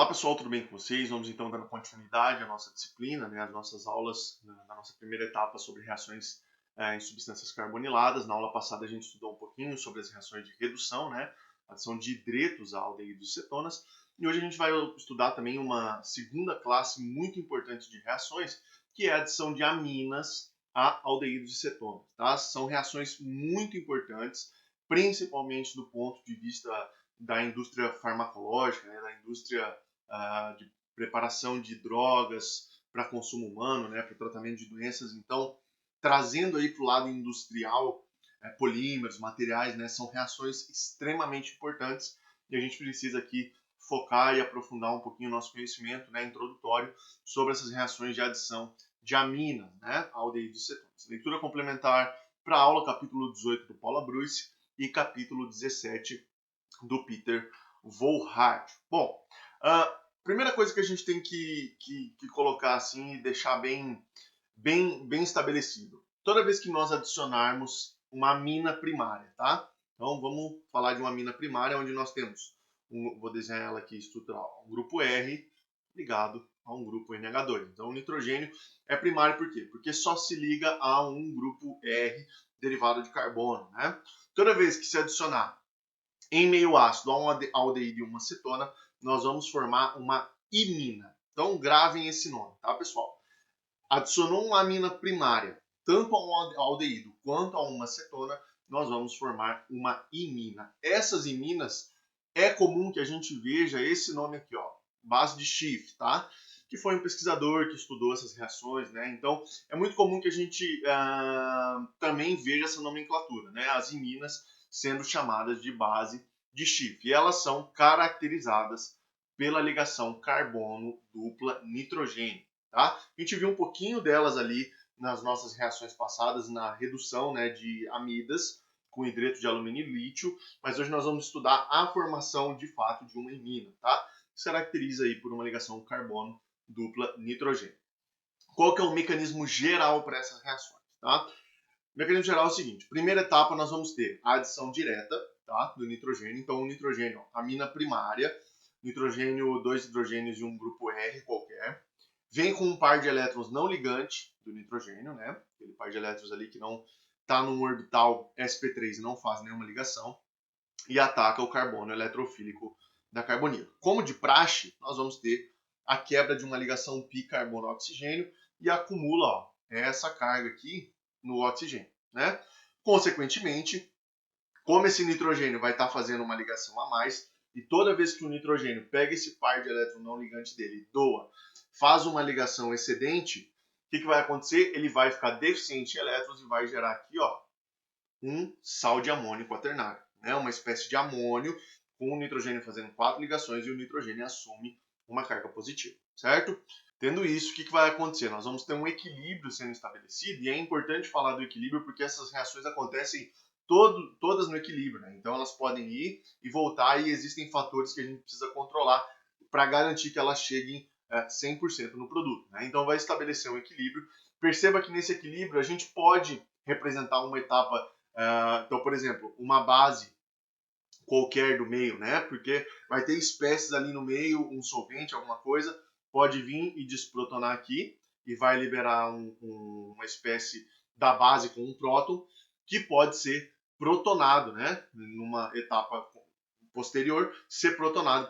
Olá pessoal, tudo bem com vocês? Vamos então dando continuidade à nossa disciplina, né, às nossas aulas na nossa primeira etapa sobre reações em substâncias carboniladas. Na aula passada a gente estudou um pouquinho sobre as reações de redução, né, adição de hidretos a aldeídos e cetonas. E hoje a gente vai estudar também uma segunda classe muito importante de reações, que é a adição de aminas a aldeídos e cetonas. Tá? São reações muito importantes, principalmente do ponto de vista da indústria farmacológica, né, da indústria de preparação de drogas para consumo humano, né, para o tratamento de doenças. Então, trazendo aí para o lado industrial, polímeros, materiais, né, são reações extremamente importantes e a gente precisa aqui focar e aprofundar um pouquinho o nosso conhecimento, né, introdutório sobre essas reações de adição de aminas, né, aldeídos e cetonas. Leitura complementar para a aula, capítulo 18 do Paula Bruce e capítulo 17 do Peter Volhard. Bom, a primeira coisa que a gente tem que colocar assim e deixar bem estabelecido. Toda vez que nós adicionarmos uma amina primária, tá? Então vamos falar de uma amina primária onde nós temos, vou desenhar ela aqui estrutural, um grupo R ligado a um grupo NH2. Então o nitrogênio é primário por quê? Porque só se liga a um grupo R derivado de carbono, né? Toda vez que se adicionar em meio ácido a um aldeído e uma cetona, nós vamos formar uma imina. Então gravem esse nome, tá pessoal? Adicionou uma amina primária, tanto a um aldeído quanto a uma cetona, nós vamos formar uma imina. Essas iminas, é comum que a gente veja esse nome aqui, ó, base de Schiff, tá? Que foi um pesquisador que estudou essas reações, né? Então, é muito comum que a gente também veja essa nomenclatura, né? As iminas sendo chamadas de base de Schiff. E elas são caracterizadas pela ligação carbono dupla nitrogênio. Tá? A gente viu um pouquinho delas ali nas nossas reações passadas, na redução, né, de amidas com hidreto de alumínio e lítio, mas hoje nós vamos estudar a formação de fato de uma imina, tá? Que se caracteriza aí por uma ligação carbono dupla nitrogênio. Qual que é o mecanismo geral para essas reações? Tá? O mecanismo geral é o seguinte: primeira etapa nós vamos ter a adição direta, tá, do nitrogênio. Então o nitrogênio, amina primária, nitrogênio, dois hidrogênios e um grupo R qualquer. Vem com um par de elétrons não ligante do nitrogênio, né? Aquele par de elétrons ali que não está num orbital sp3 e não faz nenhuma ligação. E ataca o carbono eletrofílico da carbonila. Como de praxe, nós vamos ter a quebra de uma ligação pi carbono-oxigênio e acumula, ó, essa carga aqui no oxigênio, né? Consequentemente, como esse nitrogênio vai estar fazendo uma ligação a mais, e toda vez que o nitrogênio pega esse par de elétrons não ligante dele, doa, faz uma ligação excedente, o que vai acontecer? Ele vai ficar deficiente em elétrons e vai gerar aqui, ó, um sal de amônio quaternário, né? Uma espécie de amônio com o nitrogênio fazendo 4 ligações e o nitrogênio assume uma carga positiva, certo? Tendo isso, o que vai acontecer? Nós vamos ter um equilíbrio sendo estabelecido, e é importante falar do equilíbrio porque essas reações acontecem todas no equilíbrio, né? Então elas podem ir e voltar, e existem fatores que a gente precisa controlar para garantir que elas cheguem 100% no produto, né? Então vai estabelecer um equilíbrio. Perceba que nesse equilíbrio a gente pode representar uma etapa, então, por exemplo, uma base qualquer do meio, né? Porque vai ter espécies ali no meio, um solvente, alguma coisa, pode vir e desprotonar aqui e vai liberar uma espécie da base com um próton que pode ser protonado, né? Numa etapa posterior, ser protonado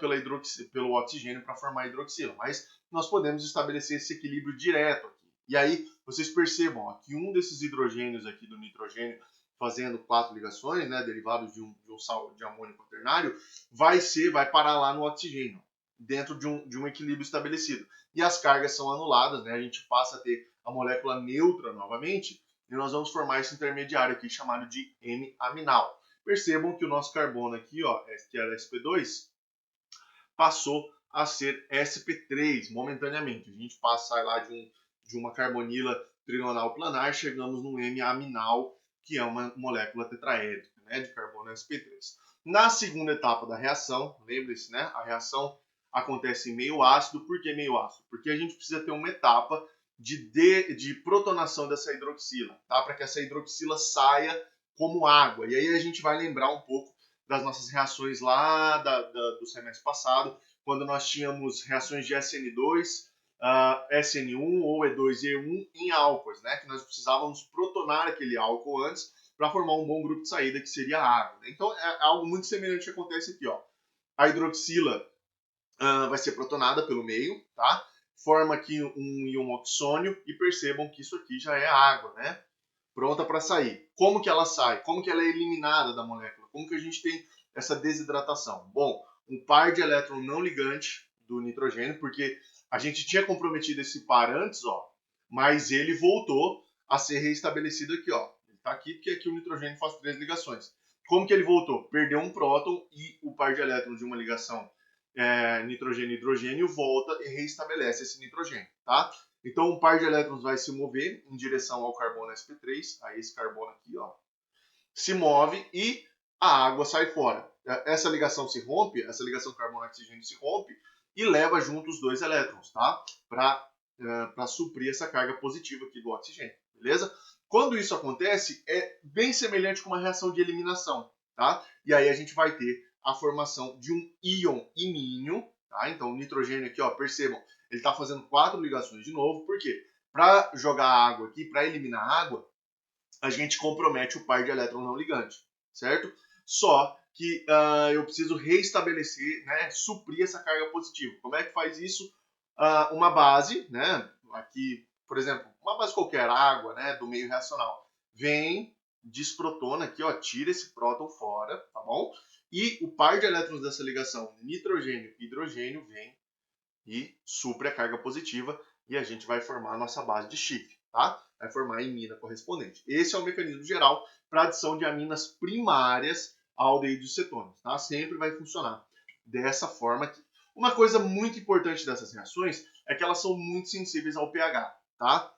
pelo oxigênio para formar hidroxila. Mas nós podemos estabelecer esse equilíbrio direto aqui. E aí vocês percebam ó, que um desses hidrogênios aqui do nitrogênio fazendo 4 ligações, né, derivados de um sal de amônio quaternário, vai parar lá no oxigênio, dentro de um equilíbrio estabelecido. E as cargas são anuladas, né, a gente passa a ter a molécula neutra novamente, e nós vamos formar esse intermediário aqui chamado de M-aminal. Percebam que o nosso carbono aqui, ó, que era sp2, passou a ser sp3 momentaneamente. A gente passa lá de uma carbonila trigonal planar, chegamos no M-aminal, que é uma molécula tetraédrica, né, de carbono sp3. Na segunda etapa da reação, lembre-se, né, a reação acontece em meio ácido. Por que meio ácido? Porque a gente precisa ter uma etapa de protonação dessa hidroxila, tá? Para que essa hidroxila saia como água. E aí a gente vai lembrar um pouco das nossas reações lá do semestre passado, quando nós tínhamos reações de SN2, SN1 ou E2E1 em álcoois, né? Que nós precisávamos protonar aquele álcool antes para formar um bom grupo de saída, que seria a água. Né? Então, é algo muito semelhante que acontece aqui. Ó. A hidroxila vai ser protonada pelo meio, tá? Forma aqui um íon oxônio e percebam que isso aqui já é água, né? Pronta para sair. Como que ela sai? Como que ela é eliminada da molécula? Como que a gente tem essa desidratação? Bom, um par de elétron não ligante do nitrogênio, porque a gente tinha comprometido esse par antes, ó, mas ele voltou a ser reestabelecido aqui, ó. Ele está aqui porque aqui o nitrogênio faz 3 ligações. Como que ele voltou? Perdeu um próton e o par de elétrons de uma ligação nitrogênio-hidrogênio volta e reestabelece esse nitrogênio, tá? Então, um par de elétrons vai se mover em direção ao carbono sp3, a esse carbono aqui, ó, se move e a água sai fora. Essa ligação se rompe, essa ligação carbono-oxigênio se rompe e leva junto os 2 elétrons, tá? Para suprir essa carga positiva aqui do oxigênio, beleza? Quando isso acontece, é bem semelhante com uma reação de eliminação, tá? E aí a gente vai ter a formação de um íon imínio, tá? Então o nitrogênio aqui, ó, percebam, ele está fazendo 4 ligações de novo, por quê? Para jogar água aqui, para eliminar água, a gente compromete o par de elétron não ligante, certo? Só que eu preciso reestabelecer, né, suprir essa carga positiva. Como é que faz isso? Uma base, né, aqui, por exemplo, uma base qualquer, água, né, do meio reacional, vem, desprotona aqui, ó, tira esse próton fora, tá bom? E o par de elétrons dessa ligação nitrogênio e hidrogênio vem e supre a carga positiva e a gente vai formar a nossa base de chifre, tá? Vai formar a imina correspondente. Esse é o mecanismo geral para adição de aminas primárias a aldeídos cetônicos, tá? Sempre vai funcionar dessa forma aqui. Uma coisa muito importante dessas reações é que elas são muito sensíveis ao pH, tá?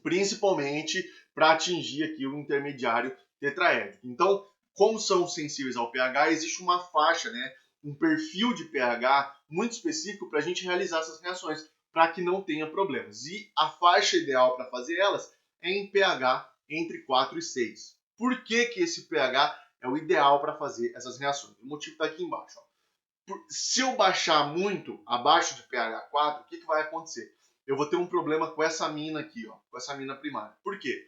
Principalmente para atingir aqui o intermediário tetraédrico. Então, como são sensíveis ao pH, existe uma faixa, né, um perfil de pH muito específico para a gente realizar essas reações, para que não tenha problemas. E a faixa ideal para fazer elas é em pH entre 4 e 6. Por que que esse pH é o ideal para fazer essas reações? O motivo está aqui embaixo. Ó. Se eu baixar muito, abaixo de pH 4, o que vai acontecer? Eu vou ter um problema com essa mina aqui, ó, com essa mina primária. Por quê?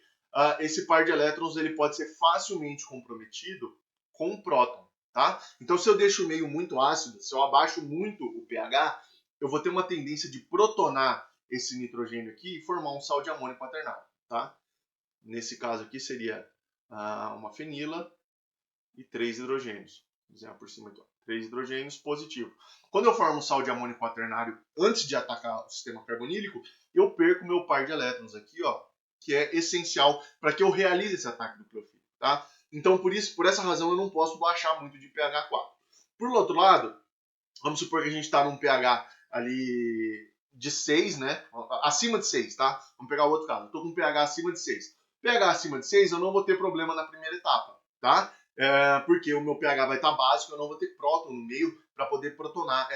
Esse par de elétrons ele pode ser facilmente comprometido com um próton, tá? Então, se eu deixo o meio muito ácido, se eu abaixo muito o pH, eu vou ter uma tendência de protonar esse nitrogênio aqui e formar um sal de amônio quaternário, tá? Nesse caso aqui seria uma fenila e 3 hidrogênios. Vou desenhar por cima aqui, ó. 3 hidrogênios positivo. Quando eu formo um sal de amônio quaternário antes de atacar o sistema carbonílico, eu perco meu par de elétrons aqui, ó, que é essencial para que eu realize esse ataque nucleofílico, tá? Então, por essa razão, eu não posso baixar muito de pH 4. Por outro lado, vamos supor que a gente está num pH ali de 6, né? Acima de 6, tá? Vamos pegar o outro caso. Estou com um pH acima de 6. pH acima de 6, eu não vou ter problema na primeira etapa, tá? Porque o meu pH vai estar básico, eu não vou ter próton no meio para poder protonar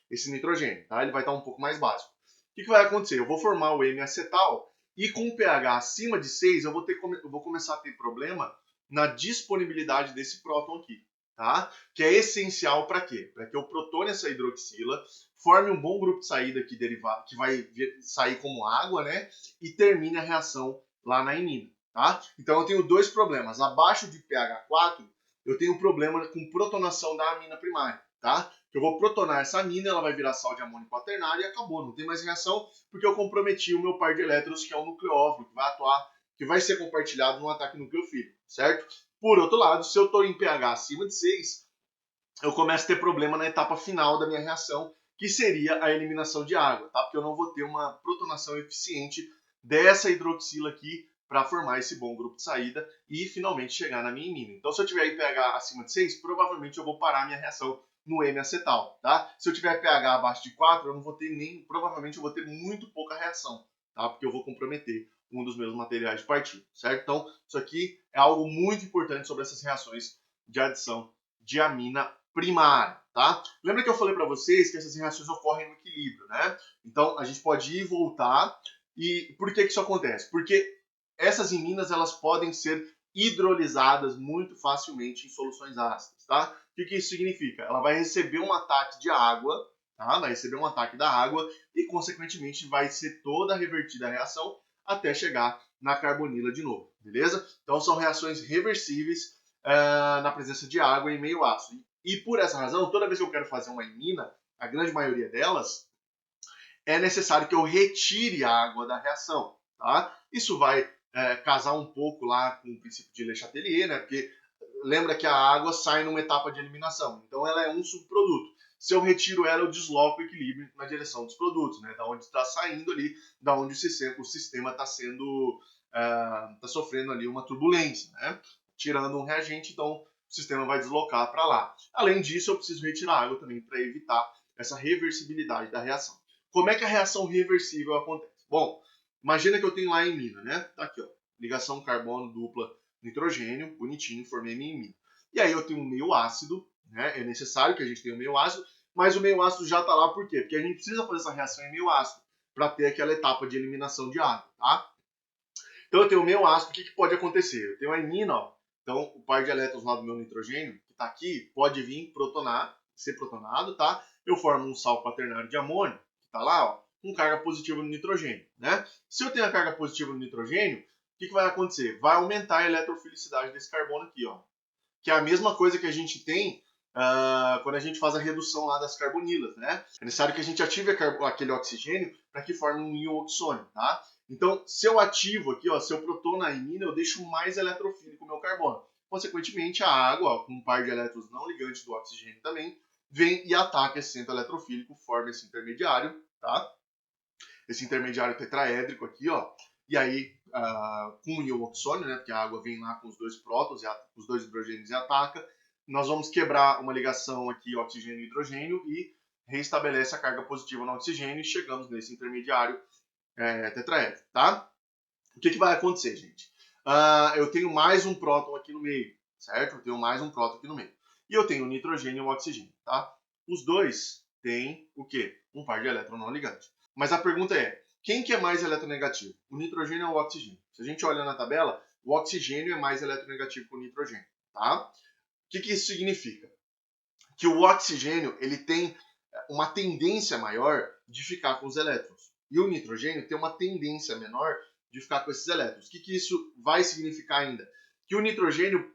esse nitrogênio, tá? Ele vai estar um pouco mais básico. O que vai acontecer? Eu vou formar o M-acetal e com o pH acima de 6, eu vou começar a ter problema na disponibilidade desse próton aqui, tá? Que é essencial para quê? Para que eu protone essa hidroxila, forme um bom grupo de saída aqui derivado, que vai sair como água, né? E termine a reação lá na imina. Tá? Então eu tenho 2 problemas. Abaixo de pH 4, eu tenho um problema com protonação da amina primária. Tá? Eu vou protonar essa amina, ela vai virar sal de amônio quaternário e acabou. Não tem mais reação porque eu comprometi o meu par de elétrons, que é o nucleófilo, que vai atuar, que vai ser compartilhado no ataque nucleofílico, certo? Por outro lado, se eu estou em pH acima de 6, eu começo a ter problema na etapa final da minha reação, que seria a eliminação de água, tá? Porque eu não vou ter uma protonação eficiente dessa hidroxila aqui para formar esse bom grupo de saída e finalmente chegar na minha imina. Então, se eu tiver pH acima de 6, provavelmente eu vou parar a minha reação no M-acetal, tá? Se eu tiver pH abaixo de 4, eu não vou ter provavelmente eu vou ter muito pouca reação, tá? Porque eu vou comprometer um dos meus materiais de partido, certo? Então, isso aqui é algo muito importante sobre essas reações de adição de amina primária, tá? Lembra que eu falei para vocês que essas reações ocorrem no equilíbrio, né? Então, a gente pode ir e voltar. E por que isso acontece? Porque essas iminas elas podem ser hidrolisadas muito facilmente em soluções ácidas, tá? O que isso significa? Ela vai receber um ataque de água, tá? Vai receber um ataque da água e, consequentemente, vai ser toda revertida a reação até chegar na carbonila de novo, beleza? Então, são reações reversíveis na presença de água em meio ácido. E, por essa razão, toda vez que eu quero fazer uma imina, a grande maioria delas, é necessário que eu retire a água da reação, tá? Isso vai casar um pouco lá com o princípio de Le Chatelier, né? Porque lembra que a água sai numa etapa de eliminação, então ela é um subproduto. Se eu retiro ela, eu desloco o equilíbrio na direção dos produtos, né? Da onde está saindo ali, da onde o sistema está sendo, está sofrendo ali uma turbulência, né? Tirando um reagente, então o sistema vai deslocar para lá. Além disso, eu preciso retirar água também para evitar essa reversibilidade da reação. Como é que a reação reversível acontece? Bom, imagina que eu tenho lá em mina, né? Tá aqui, ó, ligação carbono dupla nitrogênio, bonitinho, formei minha imina. E aí eu tenho um meio ácido, né? É necessário que a gente tenha um meio ácido, mas o meio ácido já está lá por quê? Porque a gente precisa fazer essa reação em meio ácido para ter aquela etapa de eliminação de água, tá? Então eu tenho o meio ácido, o que pode acontecer? Eu tenho a imina, ó. Então o par de elétrons lá do meu nitrogênio, que está aqui, pode vir protonar, ser protonado, tá? Eu formo um sal quaternário de amônio, que está lá, ó, com carga positiva no nitrogênio, né? Se eu tenho a carga positiva no nitrogênio, o que vai acontecer? Vai aumentar a eletrofilicidade desse carbono aqui, ó. Que é a mesma coisa que a gente tem quando a gente faz a redução lá das carbonilas, né? É necessário que a gente ative aquele oxigênio para que forme um íon oxônio, tá? Então, se eu ativo aqui, ó, se eu protono a imina, eu deixo mais eletrofílico o meu carbono. Consequentemente, a água, ó, com um par de elétrons não ligantes do oxigênio também, vem e ataca esse centro eletrofílico, forma esse intermediário, tá? Esse intermediário tetraédrico aqui, ó. E aí, com o íon oxônio, né, porque a água vem lá com os dois prótons, os dois hidrogênios e ataca, nós vamos quebrar uma ligação aqui oxigênio e hidrogênio e reestabelece a carga positiva no oxigênio e chegamos nesse intermediário tetraédrico, tá? O que vai acontecer, gente? Eu tenho mais um próton aqui no meio, certo? Eu tenho mais um próton aqui no meio. E eu tenho o nitrogênio e o oxigênio, tá? Os dois têm o quê? Um par de elétrons não ligantes. Mas a pergunta é, quem que é mais eletronegativo? O nitrogênio ou o oxigênio? Se a gente olha na tabela, o oxigênio é mais eletronegativo que o nitrogênio, tá? O que isso significa? Que o oxigênio ele tem uma tendência maior de ficar com os elétrons. E o nitrogênio tem uma tendência menor de ficar com esses elétrons. O que isso vai significar ainda? Que o nitrogênio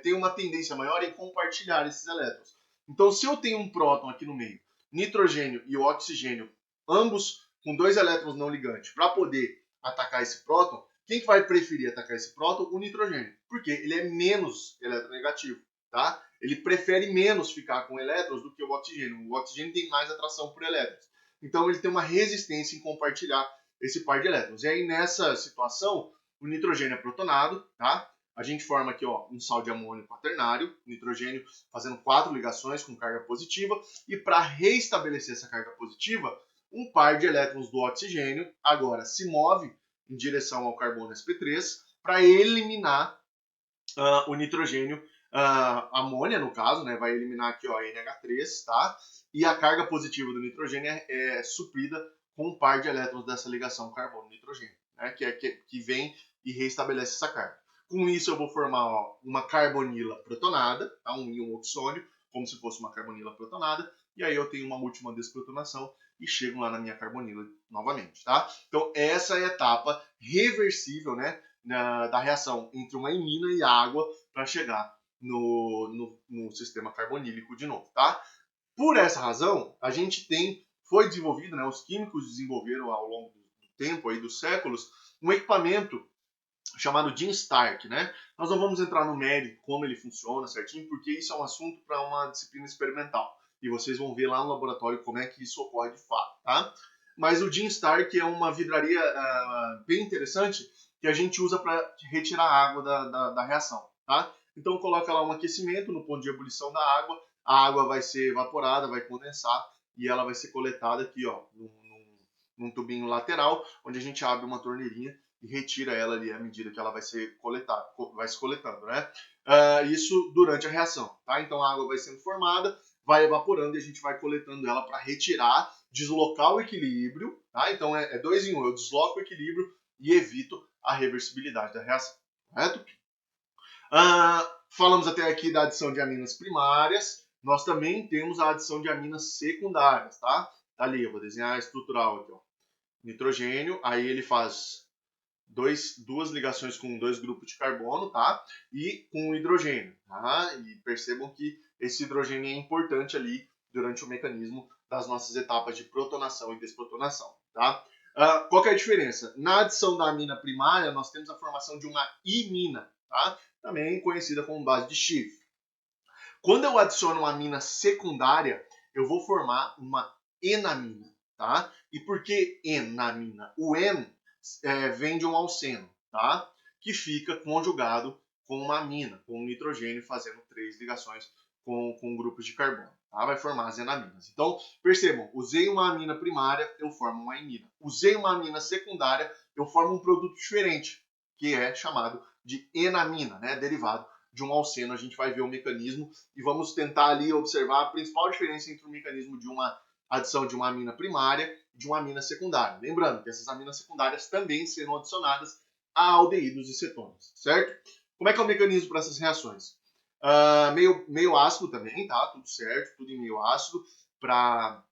tem uma tendência maior em compartilhar esses elétrons. Então, se eu tenho um próton aqui no meio, nitrogênio e o oxigênio, ambos com dois elétrons não ligantes, para poder atacar esse próton, quem que vai preferir atacar esse próton? O nitrogênio, porque ele é menos eletronegativo, tá? Ele prefere menos ficar com elétrons do que o oxigênio. O oxigênio tem mais atração por elétrons. Então ele tem uma resistência em compartilhar esse par de elétrons. E aí nessa situação, o nitrogênio é protonado, tá? A gente forma aqui, ó, um sal de amônio quaternário, nitrogênio fazendo 4 ligações com carga positiva, e para reestabelecer essa carga positiva, um par de elétrons do oxigênio agora se move em direção ao carbono sp3 para eliminar o nitrogênio, amônia no caso, né, vai eliminar aqui, ó, NH3, tá? E a carga positiva do nitrogênio é suprida com um par de elétrons dessa ligação carbono-nitrogênio, né, que vem e reestabelece essa carga. Com isso eu vou formar, ó, uma carbonila protonada, tá? Um íon oxônio, como se fosse uma carbonila protonada, e aí eu tenho uma última desprotonação e chego lá na minha carbonila novamente, tá? Então essa é a etapa reversível, né, da reação entre uma imina e água para chegar no sistema carbonílico de novo, tá? Por essa razão, a gente foi desenvolvido, né, os químicos desenvolveram ao longo do tempo, aí, dos séculos, um equipamento chamado Jim Stark, né? Nós não vamos entrar no mérito como ele funciona certinho, porque isso é um assunto para uma disciplina experimental. E vocês vão ver lá no laboratório como é que isso ocorre de fato, tá? Mas o Jim Stark é uma vidraria bem interessante que a gente usa para retirar a água da reação, tá? Então coloca lá um aquecimento no ponto de ebulição da água, a água vai ser evaporada, vai condensar e ela vai ser coletada aqui, ó, num tubinho lateral, onde a gente abre uma torneirinha e retira ela ali à medida que ela vai se coletando, né? Isso durante a reação, tá? Então a água vai sendo formada, vai evaporando e a gente vai coletando ela para retirar, deslocar o equilíbrio, tá? Então é 2 em 1, eu desloco o equilíbrio e evito a reversibilidade da reação, correto? Falamos até aqui da adição de aminas primárias. Nós também temos a adição de aminas secundárias, tá? Tá ali, eu vou desenhar a estrutural aqui, ó. Nitrogênio, aí ele faz duas ligações com dois grupos de carbono, tá? E com o hidrogênio, tá? E percebam que esse hidrogênio é importante ali durante o mecanismo das nossas etapas de protonação e desprotonação, tá? Qual que é a diferença? Na adição da amina primária, nós temos a formação de uma imina, tá? Também conhecida como base de Schiff. Quando eu adiciono uma amina secundária, eu vou formar uma enamina, tá? E por que enamina? O en vem de um alceno, tá? Que fica conjugado com uma amina, com um nitrogênio fazendo 3 ligações com grupos de carbono, tá? Vai formar as enaminas. Então, percebam, usei uma amina primária, eu formo uma imina. Usei uma amina secundária, eu formo um produto diferente, que é chamado de enamina, né? Derivado de um alceno. A gente vai ver o mecanismo e vamos tentar ali observar a principal diferença entre o mecanismo de uma adição de uma amina primária e de uma amina secundária. Lembrando que essas aminas secundárias também serão adicionadas a aldeídos e cetonas, certo? Como é que é o mecanismo para essas reações? Meio ácido também, tá? Tudo certo, tudo em meio ácido para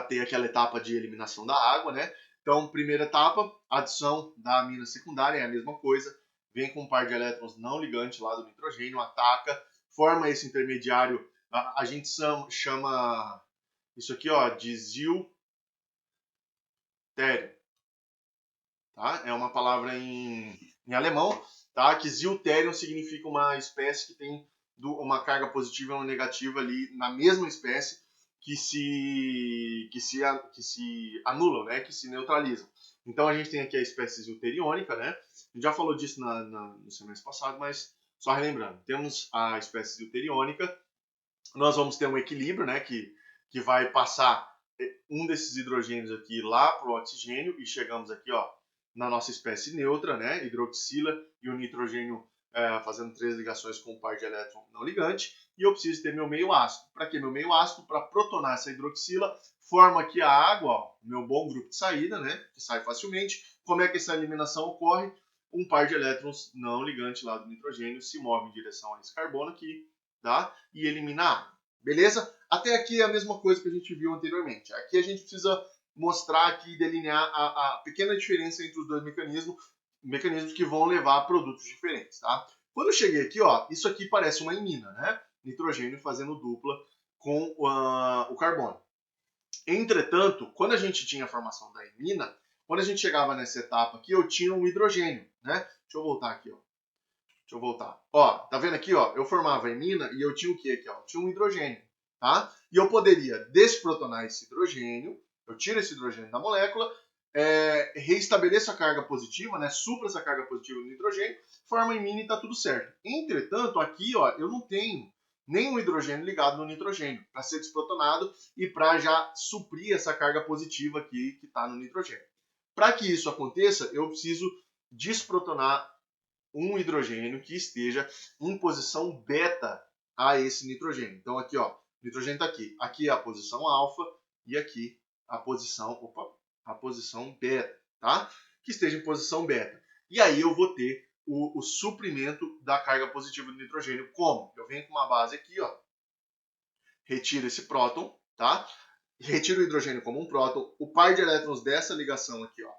ter aquela etapa de eliminação da água, né? Então, primeira etapa, adição da amina secundária, é a mesma coisa, vem com um par de elétrons não ligantes lá do nitrogênio, ataca, forma esse intermediário, a gente chama isso aqui, ó, de ziltério, tá? É uma palavra em alemão, tá? Que ziltério significa uma espécie que tem uma carga positiva e uma negativa ali na mesma espécie que se anulam, né? Que se neutralizam. Então a gente tem aqui a espécie zilteriônica, né? A gente já falou disso no semestre passado, mas só relembrando. Temos a espécie zilteriônica, nós vamos ter um equilíbrio, né? Que vai passar um desses hidrogênios aqui lá para o oxigênio e chegamos aqui, ó, na nossa espécie neutra, né? Hidroxila e o nitrogênio fazendo 3 ligações com um par de elétron não ligante. E eu preciso ter meu meio ácido. Para que meu meio ácido? Para protonar essa hidroxila, forma aqui a água, ó, meu bom grupo de saída, né? Que sai facilmente. Como é que essa eliminação ocorre? Um par de elétrons não ligante lá do nitrogênio se move em direção a esse carbono aqui, tá? E elimina a água. Beleza? Até aqui é a mesma coisa que a gente viu anteriormente. Aqui a gente precisa mostrar aqui, delinear a pequena diferença entre os dois mecanismos que vão levar a produtos diferentes, tá? Quando eu cheguei aqui, ó, isso aqui parece uma imina, né? Nitrogênio fazendo dupla com o carbono. Entretanto, quando a gente tinha a formação da imina, quando a gente chegava nessa etapa aqui, eu tinha um hidrogênio, né? Deixa eu voltar aqui, ó. Deixa eu voltar. Ó, tá vendo aqui, ó? Eu formava a imina e eu tinha o que aqui, ó? Eu tinha um hidrogênio, tá? E eu poderia desprotonar esse hidrogênio, eu tiro esse hidrogênio da molécula, reestabeleço a carga positiva, né? Supra essa carga positiva do hidrogênio, forma a imina e tá tudo certo. Entretanto, aqui, ó, eu não tenho nenhum hidrogênio ligado no nitrogênio para ser desprotonado e para já suprir essa carga positiva aqui que está no nitrogênio. Para que isso aconteça, eu preciso desprotonar um hidrogênio que esteja em posição beta a esse nitrogênio. Então aqui, ó, o nitrogênio está aqui. Aqui é a posição alfa e aqui a posição beta, tá? Que esteja em posição beta. E aí eu vou ter o suprimento da carga positiva do nitrogênio. Como? Eu venho com uma base aqui, ó, retiro esse próton, tá? Retiro o hidrogênio como um próton. O par de elétrons dessa ligação aqui, ó,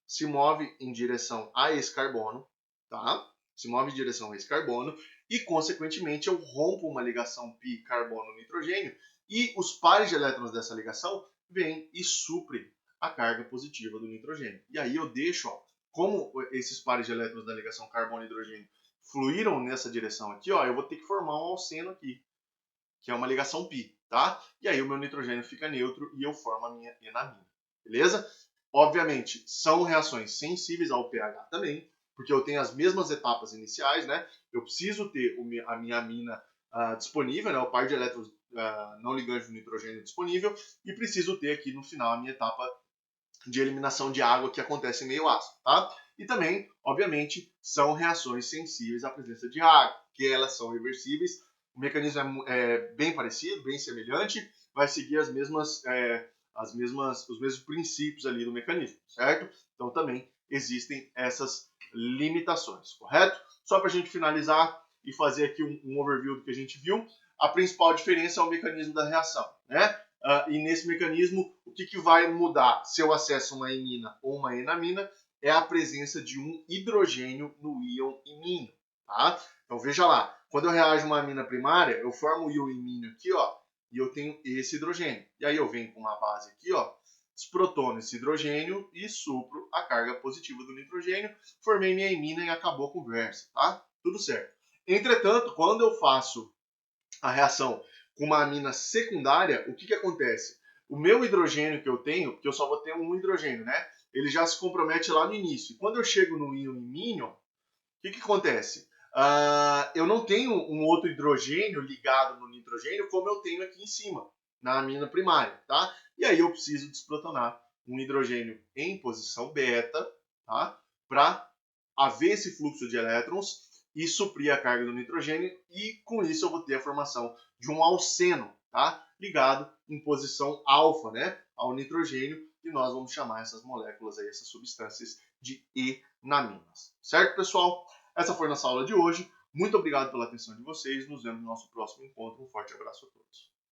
se move em direção a esse carbono, tá? Se move em direção a esse carbono e, consequentemente, eu rompo uma ligação pi carbono-nitrogênio e os pares de elétrons dessa ligação vêm e suprem a carga positiva do nitrogênio. E aí eu deixo, ó, como esses pares de elétrons da ligação carbono-hidrogênio fluíram nessa direção aqui, ó, eu vou ter que formar um alceno aqui, que é uma ligação pi, tá? E aí o meu nitrogênio fica neutro e eu formo a minha enamina, beleza? Obviamente, são reações sensíveis ao pH também, porque eu tenho as mesmas etapas iniciais, né? Eu preciso ter a minha amina disponível, né? O par de elétrons não ligantes do nitrogênio disponível, e preciso ter aqui no final a minha etapa de eliminação de água que acontece em meio ácido, tá? E também, obviamente, são reações sensíveis à presença de água, que elas são reversíveis. O mecanismo é bem parecido, bem semelhante, vai seguir os mesmos princípios ali do mecanismo, certo? Então também existem essas limitações, correto? Só para a gente finalizar, e fazer aqui um overview do que a gente viu, a principal diferença é o mecanismo da reação, né? E nesse mecanismo, o que vai mudar se eu acesso uma imina ou uma enamina é a presença de um hidrogênio no íon imínio, tá? Então veja lá, quando eu reajo uma amina primária, eu formo o íon imínio aqui, ó, e eu tenho esse hidrogênio. E aí eu venho com uma base aqui, ó, desprotono esse hidrogênio e supro a carga positiva do nitrogênio, formei minha imina e acabou a conversa, tá? Tudo certo. Entretanto, quando eu faço a reação com uma amina secundária, o que acontece? O meu hidrogênio que eu tenho, porque eu só vou ter um hidrogênio, né? Ele já se compromete lá no início. E quando eu chego no íon imínio, o que acontece? Eu não tenho um outro hidrogênio ligado no nitrogênio como eu tenho aqui em cima, na amina primária, tá? E aí eu preciso desprotonar um hidrogênio em posição beta, tá? Para haver esse fluxo de elétrons e suprir a carga do nitrogênio, e com isso eu vou ter a formação de um alceno, tá? Ligado em posição alfa, né? Ao nitrogênio, e nós vamos chamar essas moléculas aí, essas substâncias, de enaminas. Certo, pessoal? Essa foi a nossa aula de hoje. Muito obrigado pela atenção de vocês. Nos vemos no nosso próximo encontro. Um forte abraço a todos.